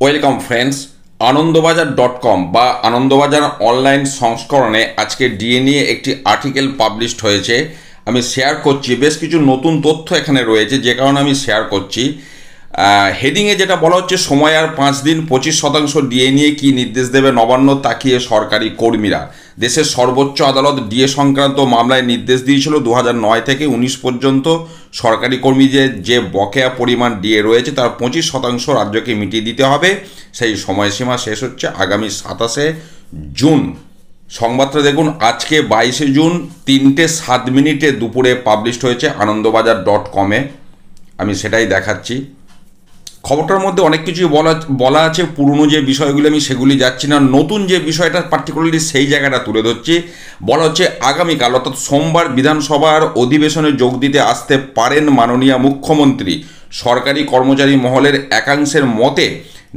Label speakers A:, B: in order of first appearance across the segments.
A: Welcome friends, আনন্দবাজার.com বা Anandabazar online সংস্করণে আজকে ডিএ নিয়ে একটি আর্টিকেল পাবলিশড হয়েছে। আমি শেয়ার করছি, বেশ কিছু নতুন তথ্য এখানে রয়েছে যে কারণে আমি শেয়ার করছি। হেডিংয়ে যেটা বলা হচ্ছে, সময় আর 5 দিন, 25% ডিএ নিয়ে কী নির্দেশ দেবে নবান্ন তাকিয়ে সরকারি কর্মীরা। দেশের সর্বোচ্চ আদালত ডিএ সংক্রান্ত মামলায় নির্দেশ দিয়েছিল 2009 থেকে 19 পর্যন্ত সরকারি কর্মীদের যে বকেয়া পরিমাণ ডিএ রয়েছে তার 25% রাজ্যকে মিটিয়ে দিতে হবে। সেই সময়সীমা শেষ হচ্ছে আগামী 27শে জুন। সংবাদটা দেখুন, আজকে 22শে জুন 3:07 দুপুরে পাবলিশড হয়েছে আনন্দবাজার.com-এ। আমি সেটাই দেখাচ্ছি। খবরটার মধ্যে অনেক কিছুই বলা আছে। পুরনো যে বিষয়গুলি আমি সেগুলি যাচ্ছি না, নতুন যে বিষয়টা পার্টিকুলারলি সেই জায়গাটা তুলে ধরছি। বলা হচ্ছে আগামীকাল অর্থাৎ সোমবার বিধানসভার অধিবেশনে যোগ দিতে আসতে পারেন মাননীয় মুখ্যমন্ত্রী। সরকারি কর্মচারী মহলের একাংশের মতে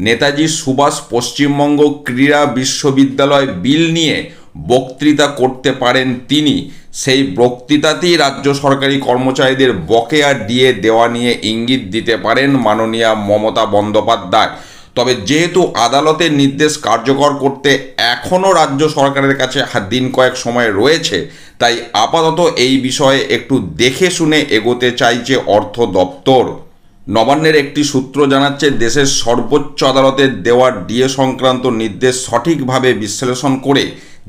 A: নেতাজি সুভাষ পশ্চিমবঙ্গ ক্রীড়া বিশ্ববিদ্যালয় বিল নিয়ে বক্তৃতা করতে পারেন তিনি। সেই বক্তৃতাতেই রাজ্য সরকারি কর্মচারীদের বকেয়া ডিএ দেওয়া নিয়ে ইঙ্গিত দিতে পারেন মাননীয়া মমতা বন্দ্যোপাধ্যায়। তবে যেহেতু আদালতের নির্দেশ কার্যকর করতে এখনও রাজ্য সরকারের কাছে দিন কয়েক সময় রয়েছে, তাই আপাতত এই বিষয়ে একটু দেখে শুনে এগোতে চাইছে অর্থ দপ্তর। নবান্নের একটি সূত্র জানাচ্ছে, দেশের সর্বোচ্চ আদালতের দেওয়া ডিএ সংক্রান্ত নির্দেশ সঠিকভাবে বিশ্লেষণ করে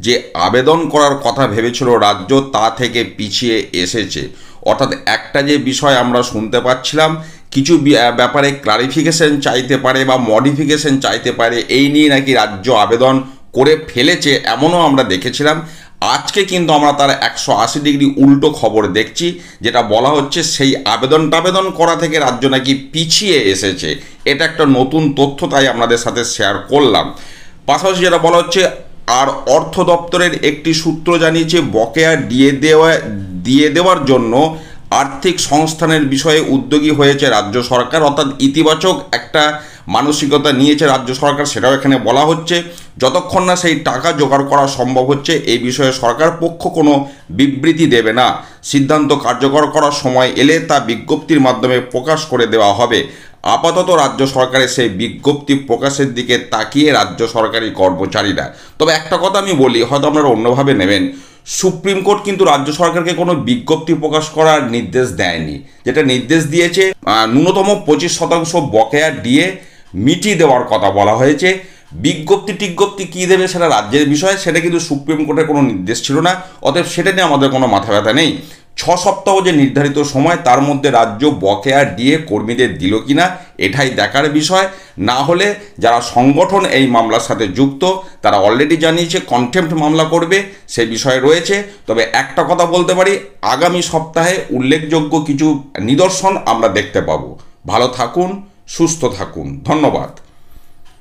A: যে আবেদন করার কথা ভেবেছিল রাজ্য, তা থেকে পিছিয়ে এসেছে। অর্থাৎ একটা যে বিষয় আমরা শুনতে পাচ্ছিলাম, কিছু ব্যাপারে ক্লারিফিকেশন চাইতে পারে বা মডিফিকেশন চাইতে পারে, এই নিয়ে নাকি রাজ্য আবেদন করে ফেলেছে, এমনও আমরা দেখেছিলাম। আজকে কিন্তু আমরা তার 180 ডিগ্রি উল্টো খবর দেখছি, যেটা বলা হচ্ছে সেই আবেদন করা থেকে রাজ্য নাকি পিছিয়ে এসেছে। এটা একটা নতুন তথ্য, তাই আপনাদের সাথে শেয়ার করলাম। পাশাপাশি যেটা বলা হচ্ছে, আর অর্থ দপ্তরের একটি সূত্র জানিয়েছে বকেয়া দিয়ে দেওয়ার জন্য আর্থিক সংস্থানের বিষয়ে উদ্যোগী হয়েছে রাজ্য সরকার। অর্থাৎ ইতিবাচক একটা মানসিকতা নিয়েছে রাজ্য সরকার, সেটাও এখানে বলা হচ্ছে। যতক্ষণ না সেই টাকা জোগাড় করা সম্ভব হচ্ছে, এই বিষয়ে সরকার পক্ষ কোনো বিবৃতি দেবে না। সিদ্ধান্ত কার্যকর করার সময় এলে তা বিজ্ঞপ্তির মাধ্যমে প্রকাশ করে দেওয়া হবে। আপাতত রাজ্য সরকারের সেই বিজ্ঞপ্তি প্রকাশের দিকে তাকিয়ে রাজ্য সরকারি কর্মচারীরা। তবে একটা কথা আমি বলি, হয়তো আপনারা অন্যভাবে নেবেন, সুপ্রিম কোর্ট কিন্তু রাজ্য সরকারকে কোনো বিজ্ঞপ্তি প্রকাশ করার নির্দেশ দেয়নি। যেটা নির্দেশ দিয়েছে, ন্যূনতম 25% বকেয়া ডিএ মিটিয়ে দেওয়ার কথা বলা হয়েছে। বিজ্ঞপ্তি কী দেবে সেটা রাজ্যের বিষয়, সেটা কিন্তু সুপ্রিম কোর্টের কোনো নির্দেশ ছিল না। অতএব সেটা নিয়ে আমাদের কোনো মাথা ব্যথা নেই। 6 সপ্তাহ যে নির্ধারিত সময়, তার মধ্যে রাজ্য বকেয়া ডিএ কর্মীদের দিল কিনা এটাই দেখার বিষয়। না হলে যারা সংগঠন এই মামলার সাথে যুক্ত তারা অলরেডি জানিয়েছে কন্টেম্প্ট মামলা করবে, সে বিষয়ে রয়েছে। তবে একটা কথা বলতে পারি, আগামী সপ্তাহে উল্লেখযোগ্য কিছু নিদর্শন আমরা দেখতে পাবো। ভালো থাকুন, সুস্থ থাকুন, ধন্যবাদ।